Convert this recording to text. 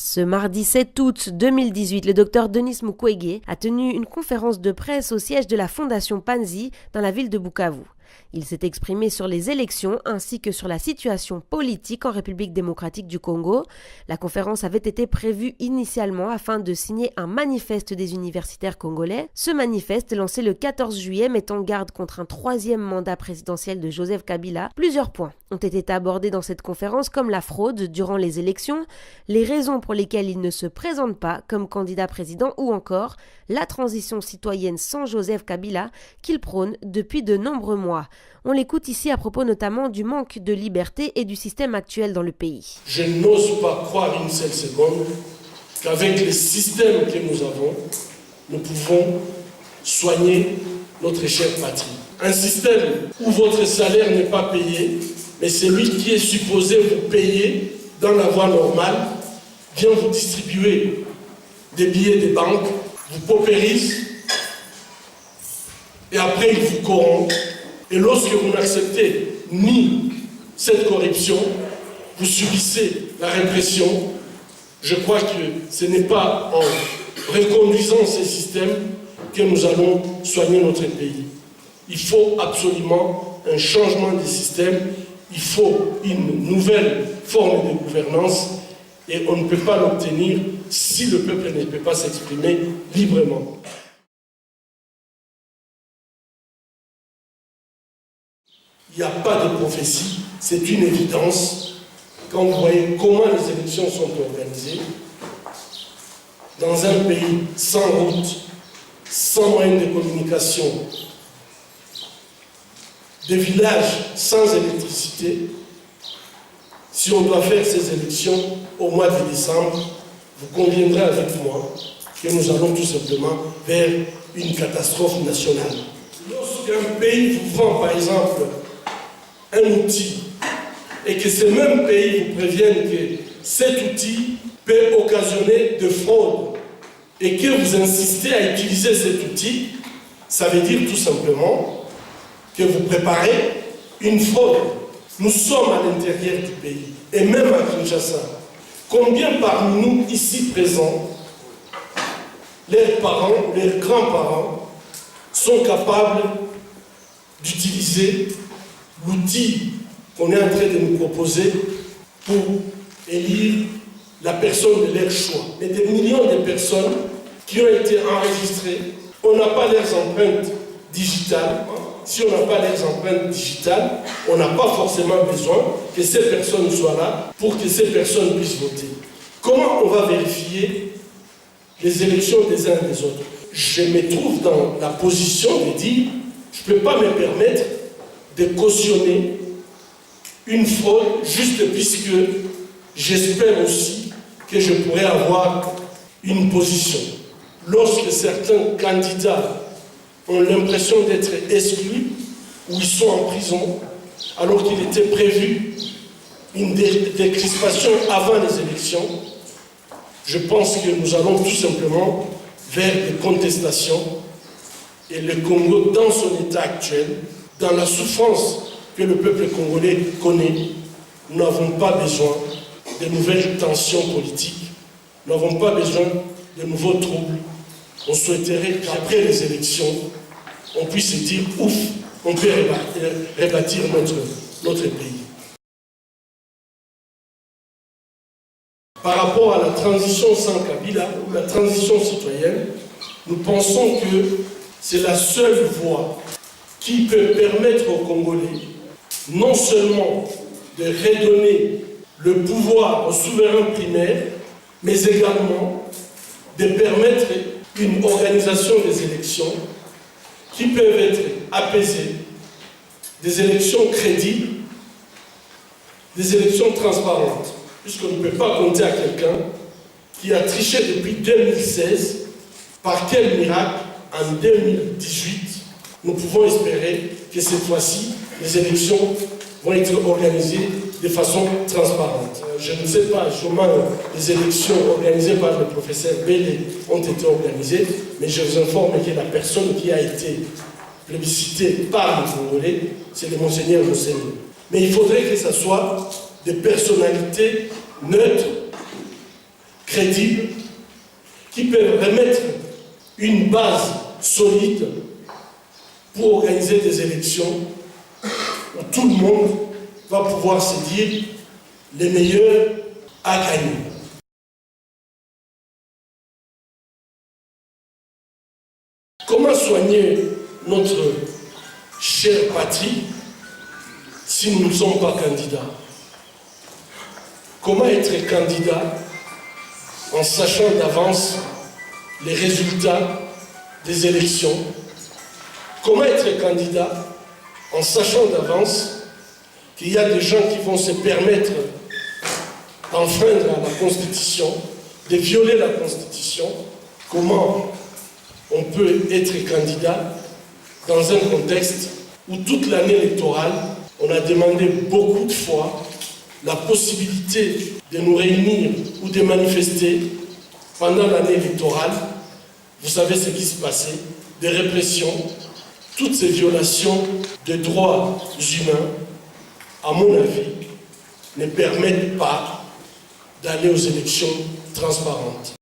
Ce mardi 7 août 2018, le docteur Denis Mukwege a tenu une conférence de presse au siège de la Fondation Panzi dans la ville de Bukavu. Il s'est exprimé sur les élections ainsi que sur la situation politique en République démocratique du Congo. La conférence avait été prévue initialement afin de signer un manifeste des universitaires congolais. Ce manifeste, lancé le 14 juillet, met en garde contre un troisième mandat présidentiel de Joseph Kabila. Plusieurs points ont été abordés dans cette conférence comme la fraude durant les élections, les raisons pour lesquelles il ne se présente pas comme candidat président ou encore la transition citoyenne sans Joseph Kabila qu'il prône depuis de nombreux mois. On l'écoute ici à propos notamment du manque de liberté et du système actuel dans le pays. Je n'ose pas croire une seule seconde qu'avec les systèmes que nous avons, nous pouvons soigner notre chère patrie. Un système où votre salaire n'est pas payé, mais celui qui est supposé vous payer dans la voie normale vient vous distribuer des billets de banque, vous paupérise et après il vous corrompt. Et lorsque vous n'acceptez ni cette corruption, vous subissez la répression. Je crois que ce n'est pas en reconduisant ces systèmes que nous allons soigner notre pays. Il faut absolument un changement des systèmes, il faut une nouvelle forme de gouvernance et on ne peut pas l'obtenir si le peuple ne peut pas s'exprimer librement. Il n'y a pas de prophétie, c'est une évidence. Quand vous voyez comment les élections sont organisées, dans un pays sans route, sans moyens de communication, des villages sans électricité, si on doit faire ces élections au mois de décembre, vous conviendrez avec moi que nous allons tout simplement vers une catastrophe nationale. Lorsqu'un pays vous vend par exemple un outil et que ce même pays vous prévienne que cet outil peut occasionner de fraude et que vous insistez à utiliser cet outil, ça veut dire tout simplement que vous préparez une fraude. Nous sommes à l'intérieur du pays et même à Kinshasa. Combien parmi nous ici présents, leurs parents, leurs grands-parents sont capables d'utiliser l'outil qu'on est en train de nous proposer pour élire la personne de leur choix. Mais des millions de personnes qui ont été enregistrées, on n'a pas leurs empreintes digitales. Si on n'a pas leurs empreintes digitales, on n'a pas forcément besoin que ces personnes soient là pour que ces personnes puissent voter. Comment on va vérifier les élections des uns et des autres? Je me trouve dans la position de dire, je ne peux pas me permettre de cautionner une fraude juste puisque j'espère aussi que je pourrais avoir une position. Lorsque certains candidats ont l'impression d'être exclus ou ils sont en prison, alors qu'il était prévu une décrispation avant les élections, je pense que nous allons tout simplement vers des contestations et le Congo, dans son état actuel, dans la souffrance que le peuple congolais connaît, nous n'avons pas besoin de nouvelles tensions politiques, nous n'avons pas besoin de nouveaux troubles. On souhaiterait qu'après les élections, on puisse se dire ouf, on peut rebâtir notre pays. Par rapport à la transition sans Kabila, ou la transition citoyenne, nous pensons que c'est la seule voie qui peut permettre aux Congolais non seulement de redonner le pouvoir aux souverains primaires, mais également de permettre une organisation des élections qui peuvent être apaisées, des élections crédibles, des élections transparentes, puisqu'on ne peut pas compter à quelqu'un qui a triché depuis 2016, par quel miracle, en 2018, nous pouvons espérer que cette fois-ci, les élections vont être organisées de façon transparente. Je ne sais pas comment les élections organisées par le professeur Bélé ont été organisées, mais je vous informe que la personne qui a été plébiscitée par les Congolais, c'est le Monseigneur Monseigneur. Mais il faudrait que ce soit des personnalités neutres, crédibles, qui peuvent remettre une base solide pour organiser des élections où tout le monde va pouvoir se dire les meilleurs à gagner. Comment soigner notre chère patrie si nous ne sommes pas candidats? Comment être candidat en sachant d'avance les résultats des élections? Comment être candidat en sachant d'avance qu'il y a des gens qui vont se permettre d'enfreindre à la Constitution, de violer la Constitution? Comment on peut être candidat dans un contexte où toute l'année électorale, on a demandé beaucoup de fois la possibilité de nous réunir ou de manifester pendant l'année électorale? Vous savez ce qui se passait, des répressions, toutes ces violations de droits humains, à mon avis, ne permettent pas d'aller aux élections transparentes.